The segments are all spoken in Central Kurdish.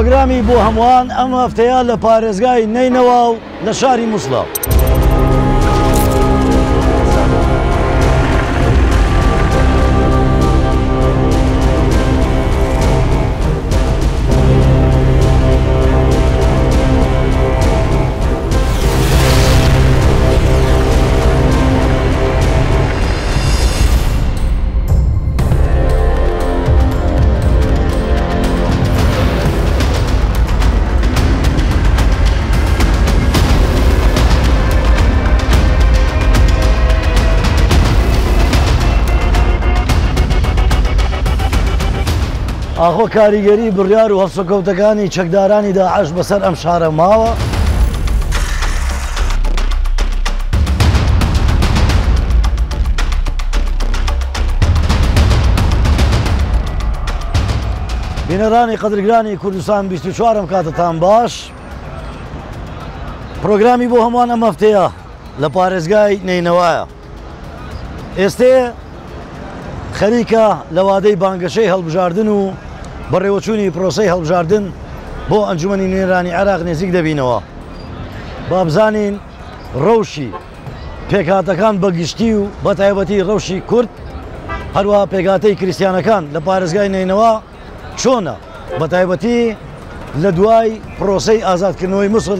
پرۆگرامی بۆ هەمووان ئەم هەفتەیە لە پارێزگای نینەوە و لە شاری مووسڵە. ئاخۆ کاریگەری بڕیار و هەڵسوکەوتەکانی چەکدارانی داعش بەسەر ئەم شارە ماوە. بینەرانی قەدرگرانی کوردستان 24م کاتتان باش. پرۆگرامی بۆ هەمووان ئەم هەفتەیە لە پارێزگای نینەوایە. ئێستێ خەریکە لە وادەی بانگەشەی هەڵبژاردن و بەڕێوەچوونی پرۆسەی هەڵبژاردن بۆ ئەنجومەنی نوێنەرانی عێراق نزیک دەبینەوە. با بزانین ڕەوشی پێکهاتەکان بەگشتی و بە تایبەتی ڕەوشی کورد هەروەها پێکهاتەی کریسیانەکان لە پارێزگای نینەوە چۆنە بە تایبەتی لە دوای پرۆسەی ئازادکردنەوەی مووسڵ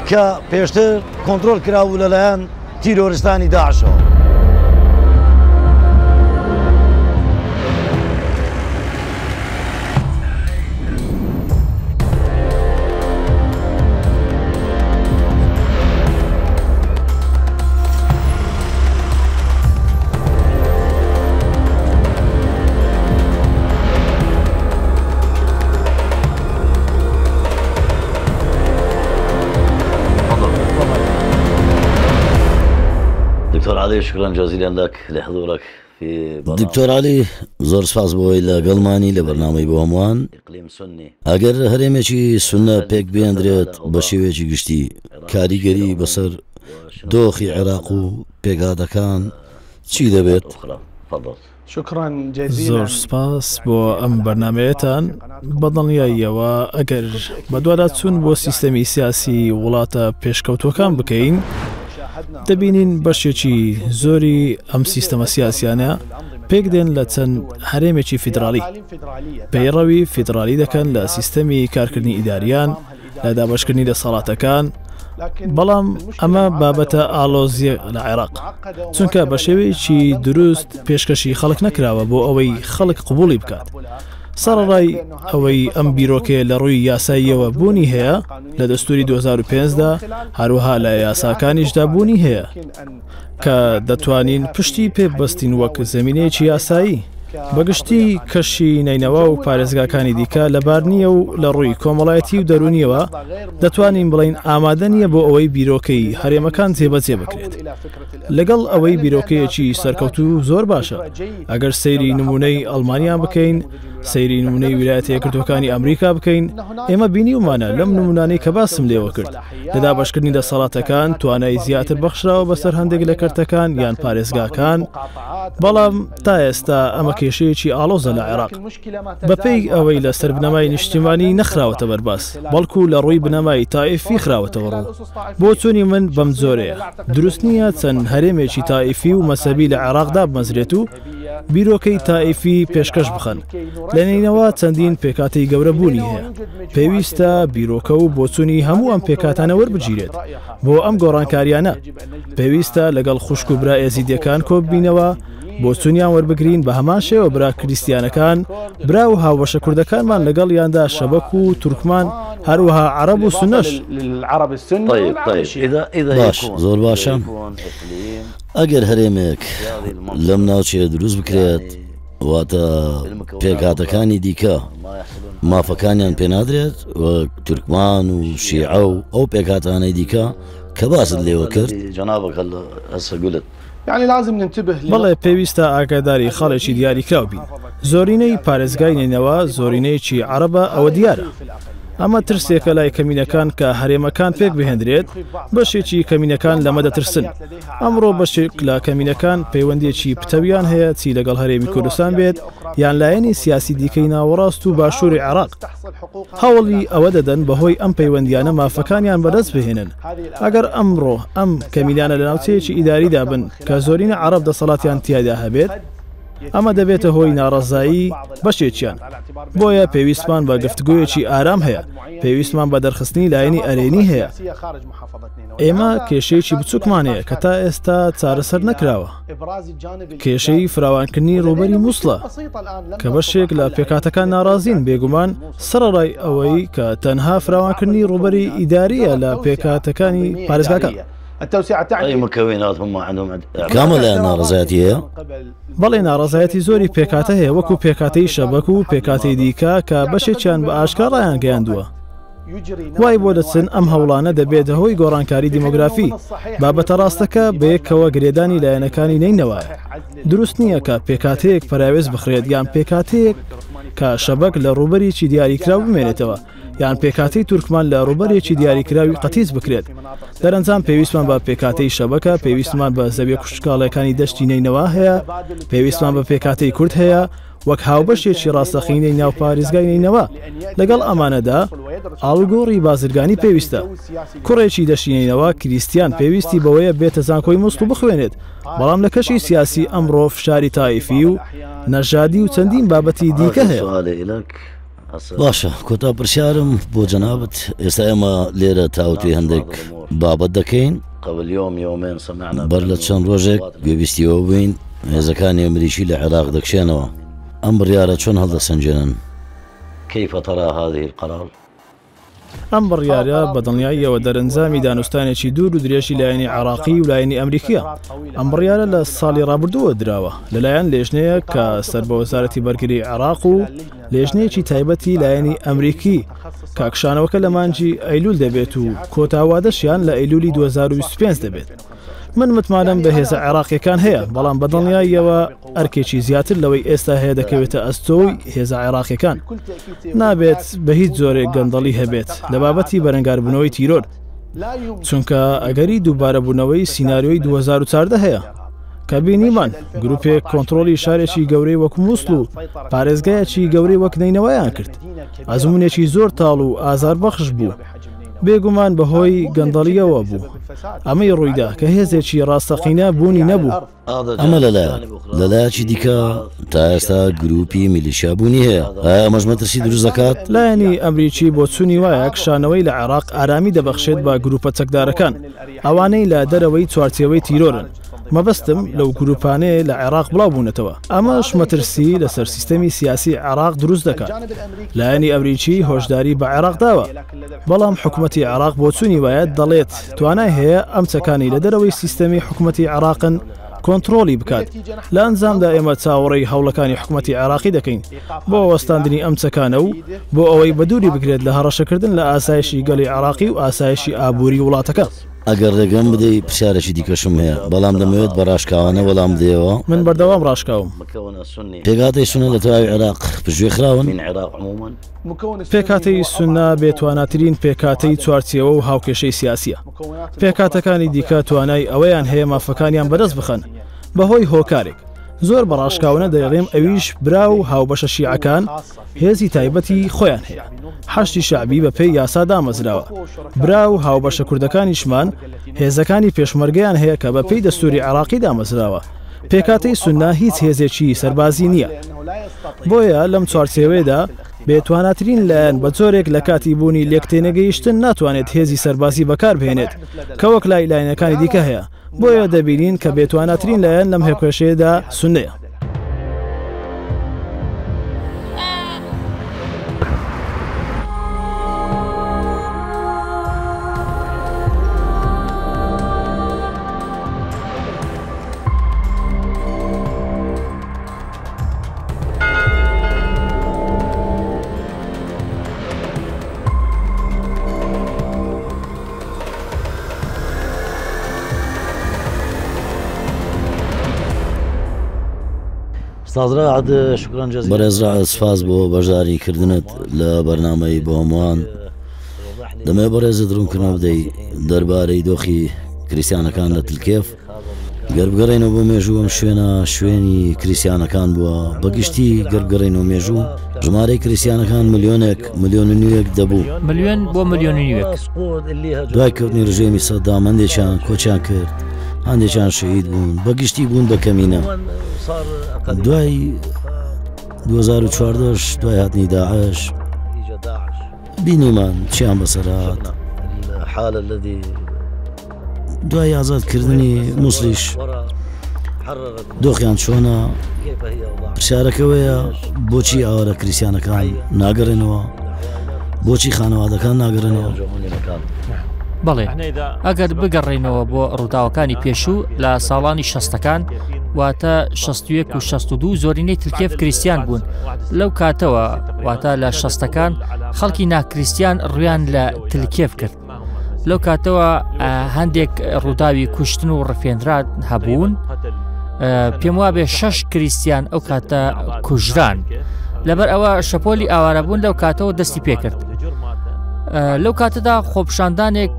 کە پێشتر کۆنتڕۆل کراوە لەلایەن تیرۆریستانی داعشەوە. دكتور علي شكرا جزيلا لك لحضورك في دكتور علي زۆر سپاس بۆی لەگەڵمانی لە بەرنامەی بۆ هەمووان. ئەگەر هەرێمێکی سونە پێک بێندرێت بە شێوەیەکی گشتی کاریگەری بەسەر دۆخی عێراق و پێکهاتەکان چی دەبێت؟ زۆر سپاس بۆ ئەم بەرنمەیەتان. بەدڵنیاییەوە ئەگەر بەدوارا چوون بۆ سیستەمی سیاسی وڵاتە پێشکەوتوەکان بکەین دەبینین بەشێکی زۆری ئەم سیستەمە سیاسیانە پێک دێن لە چەند هەرێمێکی فیدرالی پەیڕەوی فیدرالی دەکەن لە سیستەمی کارکردنی ئیداریان لە دابەشکردنی دەسەڵاتەکان. بەڵام ئەمە بابەتە ئالۆزیە لە عێراق چونکە بە شێوەیەکی دروست پێشکەشی خەڵک نەکراوە بۆ ئەوەی خەڵک قبوڵی بکات. سەرڕای ئەوەی ئەم بیرۆکێ لە ڕووی یاساییەوە بوونی هەیە لە دەستوری 2005دا هەروەها لە یاساکانیشدا بوونی هەیە کە دەتوانین پشتی پێبەستین وەک زەمینەیەکی یاسایی. بەگشتی کەشی نینەوە و پارێزگاکانی دیکە لەبار نییە و لە ڕووی کۆمەڵایەتی و دەرونیەوە دەتوانین بڵین ئامادە نییە بۆ ئەوەی بیرۆکەی هەرێمەکان جێبەجێ بکرێت. لەگەڵ ئەوەی بیرۆکەیەکی سەرکەوتو زۆر باشە. ئەگەر سەیری نمونەی ئەڵمانیا بکەین، سەیری نمونەی ویلایەتە یەکگرتووەکانی ئەمریکا بکەین، ئێمە بینیومانە لەم نمونانەی کە باسم لێوە کرد لە دابەشکردنی دەسەڵاتەکان توانای زیاتر بەخشراوە بەسەر هەندێک لە کەرتەکان یان پارێزگاکان. بەڵام تا ئێستا ئەمە کێشەیەکی ئالۆزە لە عێراق بەپێی ئەوەی لە سەر بنەمای نیشتیمانی نەخراوەتە بەرباس بەڵکو لە ڕووی بنەمای تائیفی خراوەتەوە ڕوو. بۆ چۆنی من بەم زۆرەیە دروست نییە چەند هەرێمێکی تائیفی و مەسەبی لە عێراقدا بمەزرێت و بیرۆکەی تائیفی پێشکەش بخەن. لە نینەوە چەندین پێکاتی گەورە بوونی هەیە. پێویستە بیرۆکە و بۆچوونی هەموو ئەم پێکاتانە وەربگیرێت. بۆ ئەم گۆڕانکاریانە پێویستە لەگەڵ خوشک و برا ئێزیدیەکان کۆببینەوە بۆچوونیان وەربگرین بە هەمان شێوە برا کریسیانەکان برا و هاوبەشە کوردەکانمان لەگەڵ یاندا شەبەک و تورکمان هەروەها عەرەب و سونەش. باش زۆر باشە. ئەگەر هەرێمێک لەم ناوچەیە دروست بکرێت واتە پێکهاتەکانی دیکە مافەکانیان پێنادرێت وەک تورکمان و شیعە و ئەو پێکهاتانەی دیکە کە باست لێوە کرد. بەڵێ پێویستە ئاگاداری خەڵێکی دیاریکراو بین. زۆرینەی پارێزگای نینەوە زۆرینەیەکی عەرەبە ئەوە دیارە. ئەمە ترسێکە لای کەمینەکان کە هەرێمەکان پێک بهێنرێت بەشێکی کەمینەکان لەمە دەترسن. ئەمڕۆ بەشێک لە کەمینەکان پەیوەندێکی پتەویان هەیە چی لەگەڵ هەرێمی کوردستان بێت یان لایەنی سیاسی دیکەی ناوەڕاست و باشووری عێراق هەوڵی ئەوە دەدەن بەهۆی ئەم پەیوەندیانە مافەکانیان بەدەست بهێنن. ئەگەر ئەمڕۆ ئەم کەمیلانە لە ناوچەیەکی ئیداریدا بن کە زۆرینە عەرەب دەسەڵاتیان تیادا هەبێت، ئەمە دەبێتە هۆی ناڕەزایی بەشێکیان. بۆیە پێویستمان بە گفتگویەکی ئارام هەیە، پێویستمان بە دەرخستنی لایەنی ئەرێنی هەیە. ئێمە کێشەیەکی بچووکمانەیە کە تا ئێستا چارەسەر نەکراوە، کێشەی فراوانکردنی ڕووبەری مووسڵە کە بەشێک لە پێکاتەکان ناڕازین، بێگومان سەرڕای ئەوەی کە تەنها فراوانکردنی ڕووبەری ئیداریە لە پێکاتەکانی پارێزگاکە. أي مكونات هم عندهم كامل ناڕزایەتی هەیە؟ بەڵێ ناڕزایەتی زۆری پێکاتە هەیە، وەکو پێکاتەی شەبەک و پێکاتی دیکە کە بەشێکیان بە ئاشکار ڕایان گەیاندووە. وای بۆ دەچن ئەم هەوڵانە دەبێت هۆی گۆڕانکاری دیمۆگرافی. بابەتە ڕاستەکە بەیەکەوە گرێدانی لایەنەکانی نینەوەیە. دروست نییە کە پێکاتەیەک پەراوێز بخرێت یان پێکاتەیەک کە شەبەک لە ڕووبەرێکی دیاریکراو بمێنێتەوە، یان پێکاتەی تورکمان لە ڕووبەرێکی دیاریکراوی قەتیز بکرێت. دەرەنجام پێویستمان بە پێکاتەی شەبەکە، پێویستمان بە زەویە کوشتکاڵەکانی دەشتی نینەوە هەیە، پێویستمان بە پێکاتەی کورد هەیە وەک هاوبەشێکی ڕاستەخینەی ناو پارێزگای نینەوە. لەگەڵ ئەمانەدا ئاڵگۆڕی بازرگانی پێویستە. کوڕێکی دەشینینەوە کریستیان پێویستی بەوەیە بێتە زانکۆی مووسڵ بخوێنێت، بەڵام لە کەشی سیاسی ئەمڕۆ فشاری تایفی و نەژادی و چەندین بابەتی دیکە هەیە. باشە، کۆتا پرسیارم بۆ جەنابەت. ئێستا ئێمە لێرە تاوتوی هەندێک بابەت دەکەین. بەر لە چەند ڕۆژێک گوێبیستیەوە بووین هێزەکانی ئەمریکی لە عێراق دەکشێنەوە. ئەم بڕیارە چۆن هەڵدەسەنجێنن؟ كيف ترى هذه القرار؟ ئەم بڕیارە بە دڵنیاییەوە دەرەنجامی دانوستانێکی دوور و درێژی لایەنی عێراقی و لایەنی ئەمریکیە. ئەم بڕیارە لە ساڵی ڕابردووە درراوە لەلایەن لێژنەیە کە سەر بە وەزارەتی بەرگری عێراق و لێژنەیەکی تایبەتی لایەنی ئەمریکی کاکشانەوەکە لە مانجی ئەیلول دەبێت و کۆتاوادەشیان لە ئەیلولی 2025 دەبێت. من متمانم بە هێزە عێراقیەکان هەیە، بەڵام بە دڵنیاییەوە ئەرکێکی زیاتر لەوەی ئێستا هەیە دەکەوێتە ئەستۆی هێزە عێراقیەکان. نابێت بە هیچ جۆرێک گەندەڵی هەبێت لە بابەتی بەرەنگاربوونەوەی تیرۆر، چونکە ئەگەری دووبارەبوونەوەی سیناریۆی 2014 هەیە کە بینیمان گروپێک کۆنتترۆلی شارێکی گەورەی وەک مووسڵ و پارێزگایەکی گەورەی وەک نینەوەیان کرد. ئەزمونێکی زۆر تاڵ و ئازاربەخش بوو، بێگومان بەهۆی گەندەڵیەوە بوو. ئەمەی ڕوویدا کە هێزێکی ڕاستەقینە بوونی نەبوو. ئەمە لەلایەکی دیکە تا ئێستا گروپی میلیشیابوونی هەیە. ئەمەش مەترسی دروست دەکات؟ لایەنی ئەمریکی بۆ چوونی وایە کشانەوەی لە عێراق ئارامی دەبەخشێت بە گروپە چەکدارەکان، ئەوانەی لە دەرەوەی چوارچێوەی تیرۆرن. مەبەستم لەو گروپانەیە لە عێراق بڵاو بوونەتەوە. ئەمەش مەترسی لەسەر سیستەمی سیاسی عێراق دروست دەکات. لایەنی ئەمریکی هۆشداری بە عێراق داوە، بەڵام حکوومەتی عێراق بۆ چوونی وایە دەڵێت توانای هەیە ئەم چەکانی لە دەرەوەی سیستەمی حکوومەتی عێراقن کۆنتترۆلی بکات. لە ئەنجامدا ئێمە چاوەڕێی هەوڵەکانی حکوومەتی عێراقی دەکەین بۆ وەستاندنی ئەم چەکانە و بۆ ئەوەی بەدووری بگرێت لە هەڕەشەکردن لە ئاسایشی گەلی عێراقی و ئاسایشی ئابووری وڵاتەکە. ئەگەر ڕێگەم بدەی پرسیارێکی دیکەشم هەیە، بەڵام دەمەوێت بە ڕاشکاوانە وەڵام بدەیەوە. من بەردەوام ڕاشکاوم. پێکاتەی سونە لە تەواوی عێراق پژوێخراون؟ پێکاتەی سونە بێتواناترین پێکاتەی چوارچێوە و هاوکێشەی سیاسیە. پێکاتەکانی دیکە توانای ئەوەیان هەیە مافەکانیان بەدەست بخەن بەهۆی هۆکارێک. زۆر بەڕاشکاونە دەیڵێم ئەویش برا و هاوبەشە شیعەکان هێزی تایبەتی خۆیان هەیە. حەشتی شعبی بە پێی یاسا دامەزراوە. برا و هاوبەشە کوردەکانیشمان هێزەکانی پێشمەرگەیان هەیە کە بە پێی دەستوری عێراقی دامەزراوە. پێکاتەی سونە هیچ هێزێکی سەربازی نییە. بۆیە لەم چوارچێوەیەدا بێتواناترین لایەن بە جۆرێک لە کاتی بوونی لێکتێنەگەیشتن ناتوانێت هێزی سەربازی بەکار بهێنێت کە وەک لای لایەنەکانی دیکە هەیە. بۆیە دەبینین کە بێتواناترین لایەن لەم هێکێشەیەدا سونەیە. بەڕێزرا سپاس بۆ بەشداریکردنت لە بەرنامەی بۆ هەمووان. دەمێ بەڕێزت ڕوونکردنەوە بدەی دەربارەی دۆخی کریسیانەکان لە تلکێف گەربگەڕێنەوە بۆ مێژوو ئەم شوێنە شوێنی کریسیانەکان بووە بەگشتی گەربگەڕێنەوە مێژوو ژمارەی کریسیانەکان ملیۆنێک ملیۆن و نیوێک دەبوو ملیۆن بۆ ملیۆن و نیوێک دوای کەوتنی ڕژێمی سەدام هەندێکیان کۆچیان کرد هەندێکیان شەهید بوون بەگشتی بوون بە کەمینە دوای 2014 دوای هاتنی داعش بینیمان چیان بەسەرات دوای ئازادکردنی مووسڵیش دۆخیان چۆنە پرسیارەکەوەیە بۆچی ئاوارە کریسیانەکان ناگەڕێنەوە بۆچی خانەوادەکان ناگەڕێنەوە بەڵێ ئەگەر بگەڕێنەوە بۆ ڕووداوەکانی پێشوو لە ساڵانی 60ەکان واتە 61 و 62 زۆرینەی تلکێف کریسیان بوون لەو کاتەوە واتە لە 60ەکان خەڵکی ناکریسیان ڕویان لە تلکێف کرد لەو کاتەوە هەندێک ڕووداوی کوشتن و ڕفێنران هەبوون پێم وابێ 6 کریسیان ئەو کاتە کوژران لەبەر ئەوە شەپۆلی ئاوارەبوون لەو کاتەوە دەستی پێکرد لەو کاتەدا خۆپشاندانێک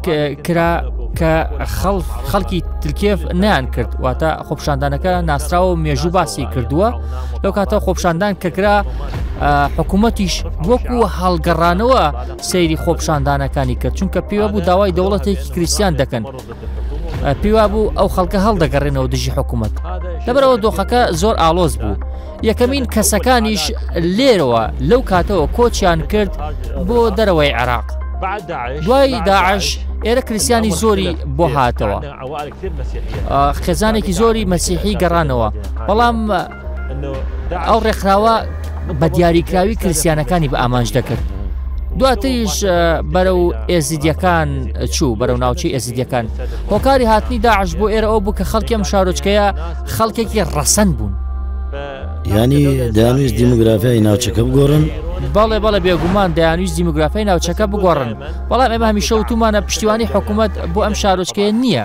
کرا کە خەڵکی تلکێف نیان کرد واتە خۆپشاندانەکە ناسراوە و مێژوو باسی کردووە لەو کاتە خۆپشاندان کەکرا حکوومەتیش وەکو هەڵگەڕانەوە سەیری خۆپشاندانەکانی کرد چونکە پێوە بوو داوای دەوڵەتێکی کریسیان دەکەن پێوا بوو ئەو خەڵکە هەڵدەگەڕێنەوە دژی حکوومەت لەبەرەوە دۆخەکە زۆر ئالۆز بوو یەکەمین کەسەکانیش لێرەوە لەو کاتەوە کۆچیان کرد بۆ دەرەوەی عێراق دوای داعش ئێرە کریسیانی زۆری بۆ هاتەوە خێزانێکی زۆری مەسیحی گەڕانەوە بەڵام ئەو ڕێکخراوە بە دیاریکراوی کریسیانەکانی بە ئامانج دەکرد دواتریش بەرەو ئێزیدیەکان چوو بەرەو ناوچەی ئێزیدیەکان هۆکاری هاتنی داعش بۆ ئێرە ئەو بوو کە خەڵکی ئەم شارۆچکەیە خەڵکێکی ڕەسەن بوون ینی دەیانویست دیموگرافیای ناوچەکە بگۆڕن بەڵێ بەڵێ بێگومان دەیانویست دیموگرافیای ناوچەکە بگۆڕن بەڵام ئێمە هەمیشە وتومانە پشتیوانی حکوومەت بۆ ئەم شارۆچکەیە نییە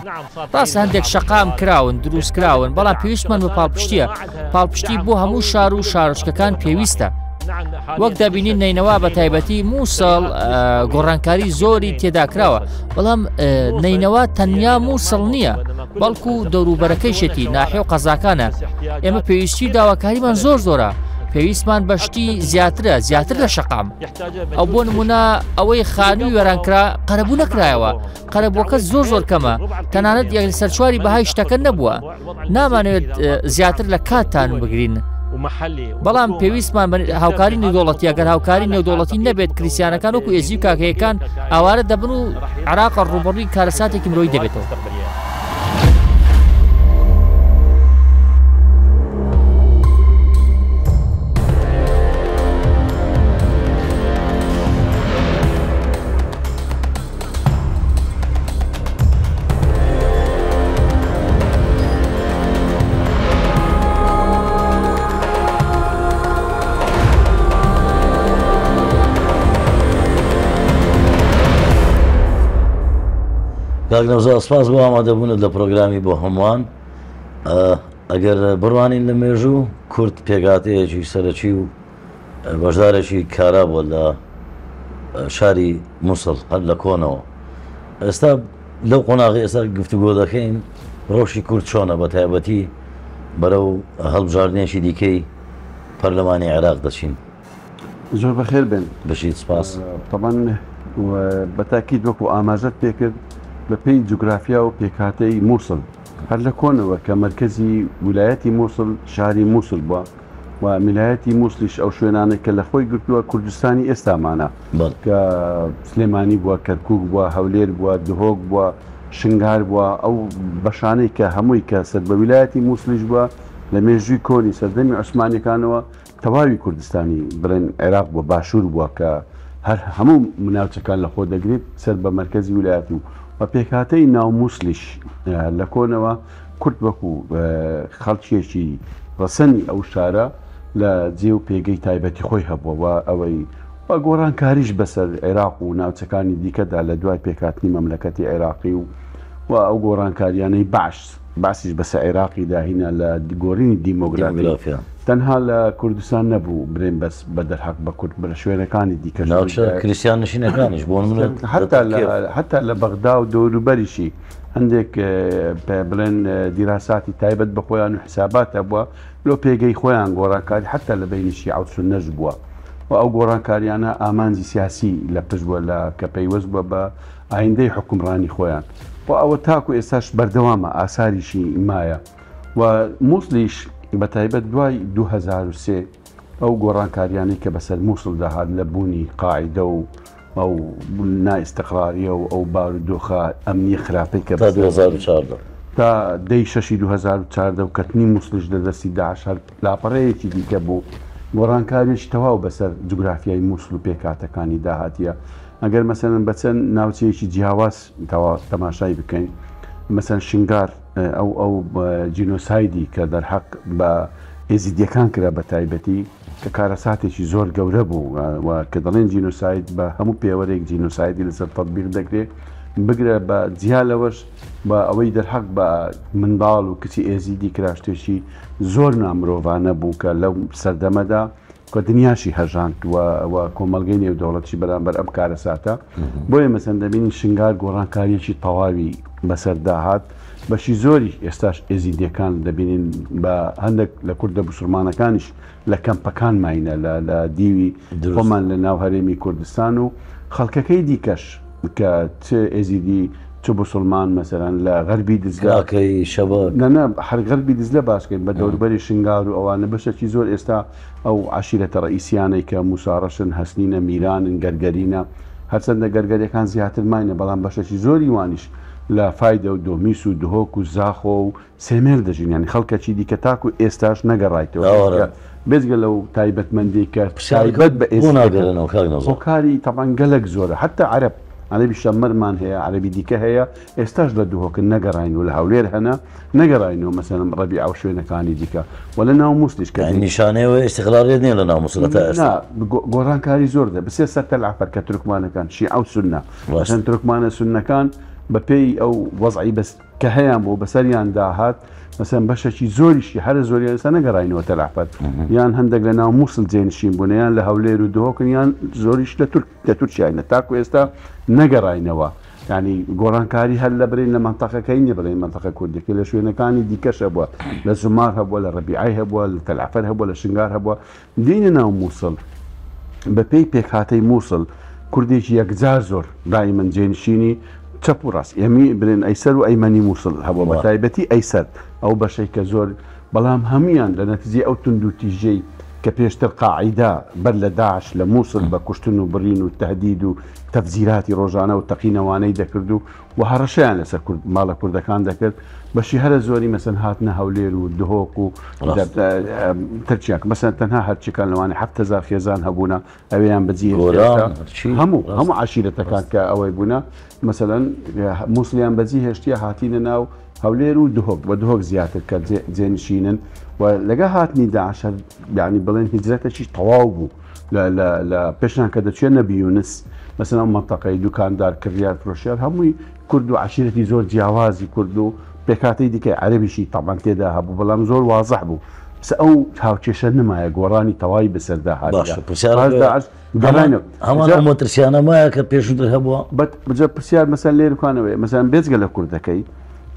ڕاستە هەندێک شەقام کراون دروست کراون بەڵام پێویستمان بە پاڵپشتیە پاڵپشتی بۆ هەموو شار و شارۆچکەکان پێویستە وەک دەبینین نینەوە بە تایبەتی مووسڵ گۆڕانکاری زۆری تێدا کراوە بەڵام نینەوە تەنیا مووسڵ نییە بەڵکو دەوروبەرەکەیشێتی ناحێ و قەزاکانە ئێمە پێویستی داواکاریمان زۆر زۆرە پێویستمان بەشتی زیاتر لە شەقام ئەو بۆ نمونە ئەوەی خانووی وێرانکرا قەرەبوو نەکرایەوە قەرەبووەکە زۆر کەمە تەنانەت یەک سەرچواری بەهای شتەکە نەبووە نامانوێت زیاتر لە کاتتان بگرین بەڵام پێویستمان هاوکاری نێودوڵەتی ئەگەر هاوکاری نێودوڵەتی نەبێت کریسیانەکان وەکو ئێزی و کاکەیەکان ئاوارە دەبن و عێراق ڕوبەڕووی کارەساتێکی مرۆیی دەبێتەوە کاکنەوزە سپاس بۆ ئامادەبوونت لە پرۆگرامی بۆ هەمووان ئەگەر بڕوانین لە مێژوو کورد پێگاتەیەکی سەرەکی و بەشدارێکی کارا بووە لە شاری مووسڵ هەر لە کۆنەوە ئێستا لەو قۆناغی ئێستا گفتوگۆ دەکەین ڕۆژی کورد چۆنە بە تایبەتی بەرەو هەڵبژاردنێکی دیکەی پەرلەمانی عێراق دەچین زۆر بەخێر بن بەشید سپاس طبعاً بەتاکید وەکو ئاماژەت پێکرد بە پێی جوگرافیا و پێکاتەی مووسڵ هەر لە کۆنەوە کە مرکزی ویلایەتی مووسڵ شاری مووسڵ بووە و میلایەتی مووسڵیش ئەو شوێنانە کە لە خۆی گرتووە کوردستانی ئێستامانە کە سلێمانی بووە کەرکووک بووە هەولێر بووە دهۆک بووە شنگار بووە ئەو بەشانەی کە هەمووی کە سەر بە ویلایەتی مووسڵیش بووە لە مێژووی کۆنی سەردەمی عوسمانیەکانەوە تەواوی کوردستانی بڵێن عێراق بووە باشوور بووە کە هەر هەموو مناوچەکان لە خۆ دەگرێت سەر بە مرکزی ویلایەتی و پێکاتەی ناو مووسڵیش لە کۆنەوە کورد وەکو خەڵکیێکی ڕەسەنی ئەو شارە لە جێ و پێگەی تایبەتی خۆی هەبووە ئەوەی بە گۆڕانکاریش بەسەر عێراق و ناوچەکانی دیکەدا لە دوای پێکاتنی مەملەکەتی عێراقی و ئەو گۆڕانکاریانەی باش باسیش بەسە عێراقی داهینە لە گۆڕینی دیمۆگرافیا تەنها لە کوردستان نەبوو برێن بەس بە دەرحەق بە کورد بە شوێنەکانی دیکە کریسیان نشینەکانیش بۆ حتا لە بەغدا و دەوروبەریشی هەندێک بڵێن دیراساتی تایبەت بە خۆیان و حساباتە بووە لۆ پێگەی خۆیان گۆڕانکاری حتا لە بینیشی عوسون نەژ بووە و ئەو گۆڕانکاریانە ئامانجی سیاسی لە پشت بووە لە کە پەیوەست بووە بە ئایندەی حکومڕانی خۆیان و ئەوە تاکو ئێستاش بەردەوامە ئاساریشی مایە و مووسلیش بە تایبەت دوای 2003 ئەو گۆڕانکاریانی کە بەسەر مووسڵ داهات لە بوونی قاعدە و ئەو نائستقراریە و ئەو بارودۆخە ئەمنی خراپەی کە 2014 تا دەی 6 2014 و کەتنی مووسڵش لە دەستی داعش لاپەڕەیەکی دیکە بوو گۆڕانکاریش تەواو بەسەر جوگرافیای مووسڵ و پێکاتەکانی داهاتیە ئەگەر مەسەن بەچەند ناوچەیەکی جیاواز تەماشای بکەین مەسەن شنگار ئەو جینۆسایدی کە دەرحەق بە ئێزیدیەکان کرا بە تایبەتی کە کارەساتێکی زۆر گەورە بوو و کە دەڵێن جینۆساید بە هەموو پێوەرێک جینۆسایدی لەسەر تەطبیق دەکرێت بگرە بە جیا لەوەش بە ئەوەی دەرحەق بە منداڵ و کچی ئێزیدی کراشتێکی زۆر نامرۆڤانە بوو کە لەو سەردەمەدا کە دنیاشی هەژاند و کۆمەلگەی نێودەوڵەتی بەرامبەر ئەم کارەساتە بۆیە مەسەن دەبینی شنگار گۆڕانکاریەکی تەواوی بەسەرداهات بەشی زۆری ئێستاش ئێزیدیەکان دەبینین بە هەندێک لە کوردە بوسڵمانەکانیش لە کەمپەکان ماینە لە دیوی خۆمان لە ناو هەرێمی کوردستان و خەڵکەکەی دیکەش کە چ ئێزیدی چ بوسڵمان مەسەرەن لە غەربی دزگاکەی شەبە نەنە هەر غەربی دزلە باشکەین بە دەوروبەری شنگار و ئەوانە بەشێکی زۆر ئێستا ئەو عشیرەتە ڕئیسیانەی کە موساڕەشن هەسنینە میرانن گەرگەرینە هەرچەندە گەرگەریەکان زیاتر ماینە بەڵام بەشێکی زۆری وانیش لە فایدە و دۆمیس و دهۆک و زاخۆ و سێمێر دەژین ینی خەڵکەکی دیکە تاکو ئێستاش نەگەڕایتەوە بێزگە لەو تایبەتمەندی کە تایبەت بە ئێستاکاری تەبان گەلک زۆرە حتا عەرەب عەرەبی شەمەرمان هەیە عەرەبی دیکە هەیە ئێستاش لە دهۆکن نەگەڕاین و لە هەولێر هەنا نەگەڕاینەوە مەسەلەن ڕەبیع و شوێنەکانی دیکە و لە ناو مووسڵیش کە نیشانەوە ئیستیقلالیت نییە لە ناو مووسڵ تا ئێستا گۆڕانکاری زۆر دە بەسێ سەر تەلعفەر کە تورکمانەکان شیعە و سوننە مەسەن تورکمانە سوننەکان بەپێی ئەو وەزعی بەس کە هەیان بۆ بەسەریان داهات مەسەن بەشێکی زۆریشی هەرە زۆریان ئێستا نەگەڕاینەوە تەلعفەر یان هەندێک لە ناو مووسڵ جێنشین بوون یان لە هەولێر و دهۆکن یان زۆریش لە تورکیاینە تاکو ئێستا نەگەڕاینەوە ینی گۆڕانکاری هەر لە برین لە منتەقەکەی نیە بڵێن منتەقە کوردەکە لە شوێنەکانی دیکەش هەبووە لە زومار هەبووە لە ڕەبیعای هەبووە لە تەلعفەر هەبووە لە شنگار هەبووە دینە ناو مووسڵ بەپێی پێکهاتەی مووسڵ کوردێکی یەکجار زۆر دائیمەن جێنشینی چەپ و ڕاست ئێمی برێن ئەیسەر و ئەیمەنی مووسڵ هەبووە بە تایبەتی ئەیسەر ئەو بەشەی کە زۆر بەڵام هەمویان لە نەتیجەی ئەو تونند و تیژەی کە پێشتر قاعیدا بەر لە داعش لە مووسڵ بە کوشتن و بڕین و تەهدید و تەفزیراتی ڕۆژانە و تەقینەوانەی دەکرد و هەڕەشەیان لەسەر ماڵە کوردەکان دەکرد بەشی هەرە زۆری مەسەن هاتنە هەولێر و دهۆک و ترکیاک مەسەن تەنها هەرچیکان لەوانێ 7,000 خێزان هەبوونە ئەوەیان بەجێ هەموو عشیرەتەکان کە ئەوەی بوونە مەسەلەن مووسڵیان بەجی هێشتیە هاتینە ناو هەولێر و دهۆک بە دهۆک زیاتر کە جێنشینن و لەگە هاتنی داعش یعنی بڵێن هیجرەتێکی تەواو بوو لە پێشان کە دەچێت نەبی یونس مەسەن ئەو مەنتەقەی دوکاندار کڕیار فرۆشیار هەمووی کورد و عشیرەتی زۆر جیاوازی کورد و پێکاتەی دیکەی عەرەبیشی تەبان تێدا هەبوو بەڵام زۆر وازەح بوو ئەو هاوکێشە نمایە گۆڕانی تەواوی بەسەردا هەمان مۆترسیانە وایە کە پێشتر هەبووە بەجە پرسیار مەسەن لێرکانەوەی مەسەن بێجگە لە کوردەکەی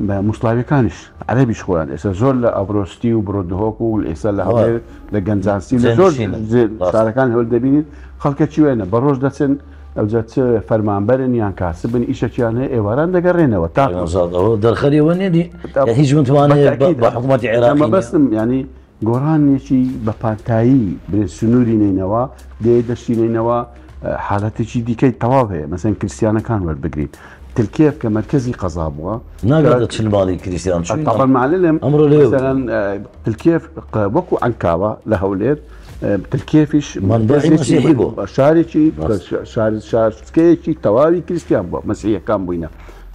بە موسڵاویەکانیش عەرەبیش خۆیان ئێستا زۆر لە ئەڤڕۆستی و بڕۆدهۆک و ئێستا لە هەولێر لە گەنجانسی لە زۆر شارەکان هەول دەبینین خەڵکەکی وێنە بە ڕۆژ دەچن ئەوجە چ فەرمانبەرن یان کاسبن ئیشەکیان هەیە ئێواران دەگەڕێنەوە تا دەرخەریەوە نێنی هیچ متوانێت بە حکوومەتی عێراقی بەستم ینی گۆڕانێکی بە پارتایی برێ سنووری نینەوە دێ دەشتینینەوە حالەتێکی دیکەی تەواو هەیە مەسەن کریسیانەکان وەربگرین ترکێف کە مرکزی قەزا بووە ناگاتە چل ماڵی کریسیان طبعا معلم مثلا ترکێف وەکو عەنکاوە لە هەولێر ترکێفیش شارێکی شارسکەیەکی تەواوی کریسیان بووە مەسیحیەکان بووینە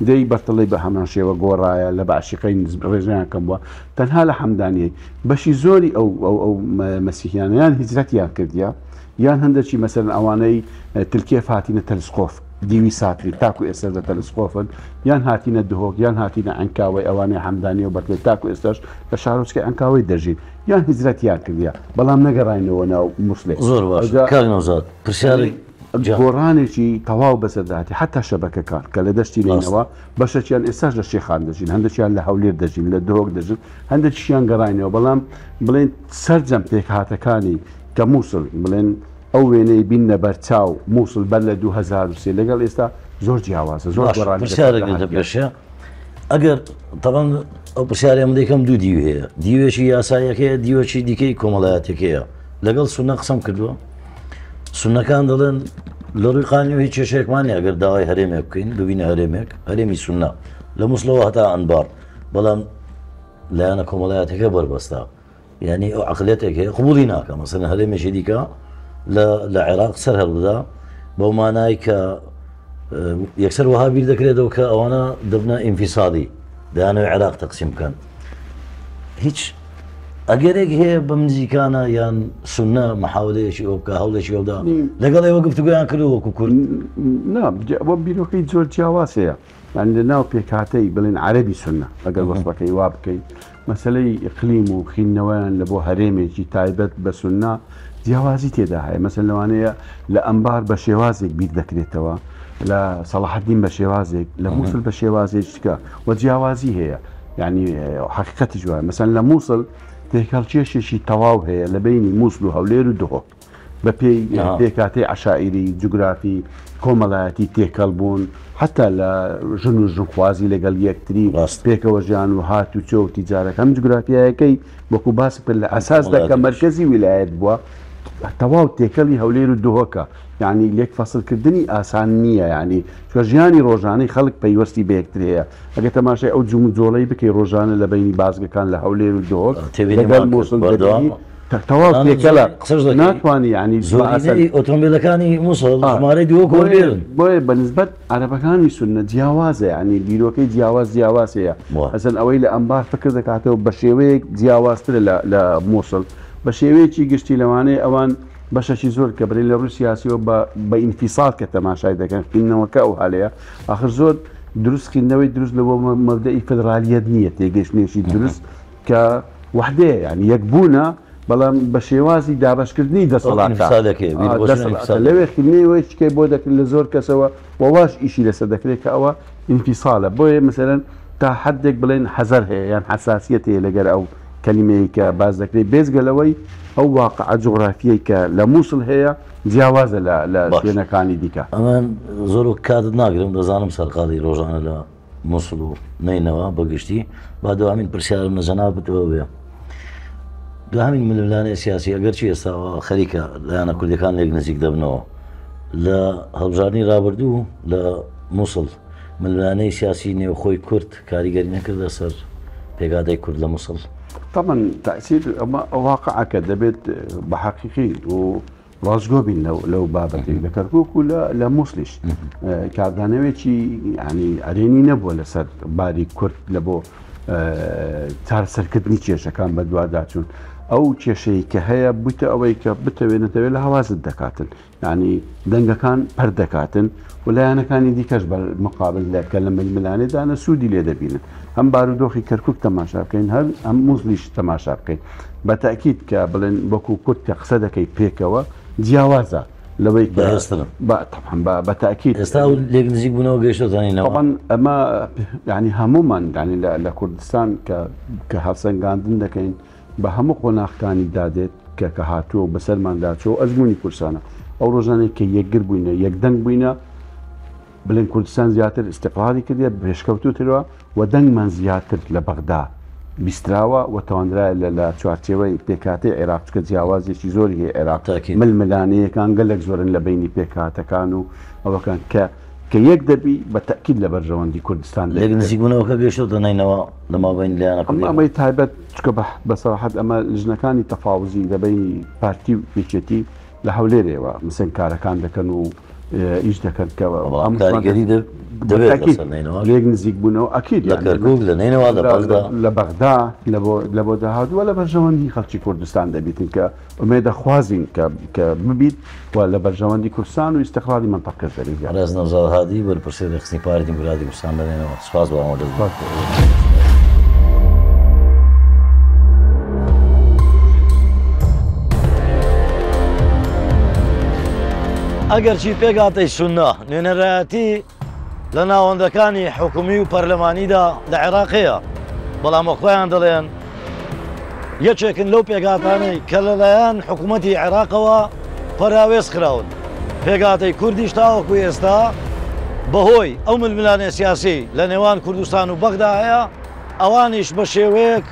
دەی بەرتەڵی بە هەمان شێوە گۆڕایە لە باشیقەی ڕێژیان کەم بووە تەنها لە حەمدانیەی بەشی زۆری ئەو مەسیحیانیان هیجرەتیان کردیە یان هەندێکی مەسەرن ئەوانەی ترکێف هاتینە تەلسکۆف دیوی ساتری تاکو ئێستا لە تەلسکۆفن یان هاتینە دهۆک یان هاتینە ئەنکاوی ئەوانەی حەمدانی و بەرکێ تاکو ئێستاش لە شارۆچکە ئەنکاوی دەژین یان هیجرەتیان کردیا بەڵام نەگەڕاینەوە ناو مووسڵێ زۆر باش کاک نەوزاد پرسیارێک گۆڕانێکی تەواو بەسەرداتی حتا شەبەکەکان کە لە دەشتی لێنەوە بەشەکیان ئێستاش لە شێخان دەژین هەندێکیان لە هەولێر دەژین لە دهۆک دەژن هەندێکیان گەڕاینەوە بەڵام بڵێن سەرجەم پێکهاتەکانی کە مووسڵ بڵێن ئەو وێنەی بینە بەرچاو مووسڵ بەر لە 2023 لەگەڵ ئێستا زۆر جیاوازە زۆر پرسیارێک پێشە ئەگەر تەڵەن ئەو پرسیارێم دەکەم دوو دیو هەیە دیوێکی یاسایەکەیە دیوەکی دیکەی کۆمەڵایەتێکەیە لەگەڵ سونە قسەم کردووە سونەکان دەڵێن لە ڕووی قانونی هیچ کێشەیەکمانی ئەگەر داوای هەرێمێک بکەین ببینە هەرێمێک هەرێمی سونە لە مووسڵەوە هەتا ئەنبار بەڵام لایەنە کۆمەڵایەتەکە بەربەستا یعنی ئەو عقلێتێک هەیە قبوڵی ناکە مەسەلەن هەرێمێکی دیکە لە عێراق سەر هەڵبدا بەو مانای کە یەکسەر وەها بیر دەکرێتەوە کە ئەوانە دەبنە ئینفیسادی دەیانەوێ عێراق تەقسیم بکەن هیچ ئەگەرێک هەیە بە نزیکانە یان سونە مەحاولەیەکی ئەو بکە هەوڵێکی ئەودا لەگەڵ ئێوە گفتوگویان کردو وەکو کورد بۆ بیرۆکەی زۆر جیاواز هەیە یان لە ناو پێکهاتەی بڵێن عەرەبی سونە ئەگەر وەسفەکەی وا بکەیت مەسەلەی ئیقلیم و خینەوەیان لە بۆ هەرێمێکی تایبەت بە سونە جیاوازی تێدا هەیە مەسەن لەوانەیە لە ئەمبار بە شێوازێک بیر دەکرێتەوە لە سەڵاحەدین بە شێوازێک لە مووسڵ بە شێوازێککە و جیاوازی هەیە یعنی حقیقەتی جوایە مەسەن لە مووسڵ تێکەڵکێشێکی تەواو هەیە لە بینی مووسڵ و هەولێر و دهۆک بە پێی پێکاتەی عەشائیری جوگرافی کۆمەڵایەتی تێکەڵ بوون حتا لە ژن و ژنخوازی لەگەڵ یەکتری پێکەوە ژیان و هات و چۆ و تیجارەکە ئەم جوگرافیایەکەی وەکو باسی کرد لە ئەساسدا کە مەرکەزی ویلایەت بووە تەواو تێکەڵی هەولێر و دهۆکە یعنی لێک فەسڵکردنی ئاسان نییە ینی چکە ژیانی ڕۆژانەی خەڵک پەیوەستی بە یەکتر هەیە ئەگە تەماشای ئەو جوم جۆڵەی بکەی ڕۆژانە لە بینی بازگەکان لە هەولێر و دهۆک لەگەڵ مووسڵ تەواو تێکەڵە ناتوانانی ینی ئۆتۆمبیلەکانی مووسڵ ژمارەی دووە کۆڵێرن بۆیە بەنسبەت عەرەبەکانی سونە جیاوازە ینی بیرۆکەی جیاواز هەیە ئەسەن ئەوەی لە ئەمبار فکر دەکاتەوە بە شێوەیەک جیاوازترە لە مووسڵ بە شێوەیەکی گشتی لەوانەیە ئەوان بەشەکی زۆر کە بڕی لە ڕووی سیاسیەوە بە ئینفیساد کە تەماشای دەکەن خینەوەکە ئەو هەلەیە آخر زۆر دروست خینەوەی دروست لەوە مەبدەئی فدرالیەت نییە تێگەشتنێکی دروست کە وحدەیە ینی یەکبوونە بەڵام بە شێوازی دابشکردنی دەسەڵاتەکە لەوێ خینەوەی چکەی بۆ دەکرد لە زۆر کەسەوە وەواش ئیشی لەسەر دەکرێت کە ئەوە ئینفیسالە بۆیە مەسەلەن تا حدێک بڵێن حەزەر هەیە یان حساسیەت هەیە لەگەر ئەو کەلیمەیە کە باز دەکرێت بێزگەلەوەی ئەو واقع جغرافیەی کە لە مووسڵ هەیە جیاوازە لە شوێنەکانی دیکە ئەمان زۆر کاتت ناگرم دەزانم سەرقاڵی ڕۆژانە لە مووسڵ و نینەوە بەگشتی با دوامین پرسیارم لە جەناب بتەوە بێ دوامین ململانەی سیاسی ئەگەر چی ئێستاوە خەریکە لایەنە کوردەکان لێک نزیک دەبنەوە لە هەڵبژاردننی ڕابردوو لە مووسڵ ململانەی سیاسی نێوخۆی کورد کاریگەری نەکردە سەر پێگادەی کورد لە مووسڵ طبعا تأثير واقعك دەبێت بە حقیقی و ڕازگۆ بین لەو بابەتێک لە کەرکووک و لە مووسڵیش کاردانەوێکی ینی ئەرێنی نەبووە لەسەر باری کورد لە بۆ چارەسەرکردنی کێشەکان بە دوواداچوون ئەو کێشەی کە هەیە بوویتە ئەوەی کە بتەوێت نەتەوێت لە هەوازت دەکاتن ینی دەنگەکان پەر دەکاتن و لایەنەکانی دیکەش بە مقابل لەکە لە ململانێدانە سوودی لێ دەبینن هەم بارودۆخی کەرکووک تەماشا بکەین هەم مووسڵیش تەماشا بکەین بە تاکید کە بڵێن وەکو کورد کە قسە دەکەی پێکەوە جیاوازە لەوەی بە تاکید ئێستا لێک نزیک بوونەوە گەیشتۆتانینەوە ئەمە ینی هەمومان ینی لە کوردستان کە هەڵسەنگاندن دەکەین بە هەموو قۆناغەکانی دادێت کە هاتووە بەسەرمانداچەوە ئەزمموی کورسانە ئەو ڕۆژانێک کە یەکگر بووینە یەکدەنگ بووینە بڵێن کوردستان زیاتر استقلالی کردە پێشکەوتوترەوە و دەنگمان زیاتر لە بەغدا بیستراوە و تەواندرای لە چوارچێوەی پێکاتی عێراق چکە جیاوازێکی زۆری هەیە عێراق ململانەیەکان گەلێک زۆرن لە بینی پێکاتەکان و ئەوەکان کە یەک دەبی بە تەکید لە بەرژەوەندی کوردستان لێک نزیکبوونەوەکە گەیشتۆتە نینەوە لە مابین لایەنە ئەمەی تایبەت چکە بەسەراحەت ئەمە لژنەکانی تەفاوزی لە بینی پارتی و پێچێتی لە هەولێرەوە مسن کارەکان دەکەن و ئیش دەکەن کاریگەری دەبێت لێک نزیک بوونەوە ئەکید لە کەرکووک لە نینەوە لە بەغدا لە بۆ داهاتووە لە بەرژەوەندی خەڵکی کوردستان دەبیتن کە ئومێدەخوازین کە ببیت و لە بەرژەوەندی کوردستان و ئیستیقلالی منتەقە زەریگە ڕێز نەوزاد هادی بەرپرسی ڕێخستنی پارتی دیموکراتی کوردستان دەنێنەوە سپاس بۆ ئەوە ئەگەر چی پێگاتەی سونە نوێنەرایەتی لە ناوەندەکانی حکومی و پەرلەمانیدا لە عێراقەیە بەڵام خۆیان دەڵێن یەکێکن لەو پێگاتانەی کە لەلایەن حکوومەتی عێراقەوە پەراوێز خراون پێگاتەی کوردیش تاوەکو ئێستا بەهۆی ئەو ململانێ سیاسی لە نێوان کوردستان و بەغدا هەیە ئەوانیش بە شێوەیەک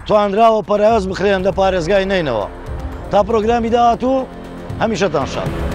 توانراوە پەراوێز بخرێن لە پارێزگای نینەوە تا پرۆگرامی داهاتوو هەمیشەتان شاد.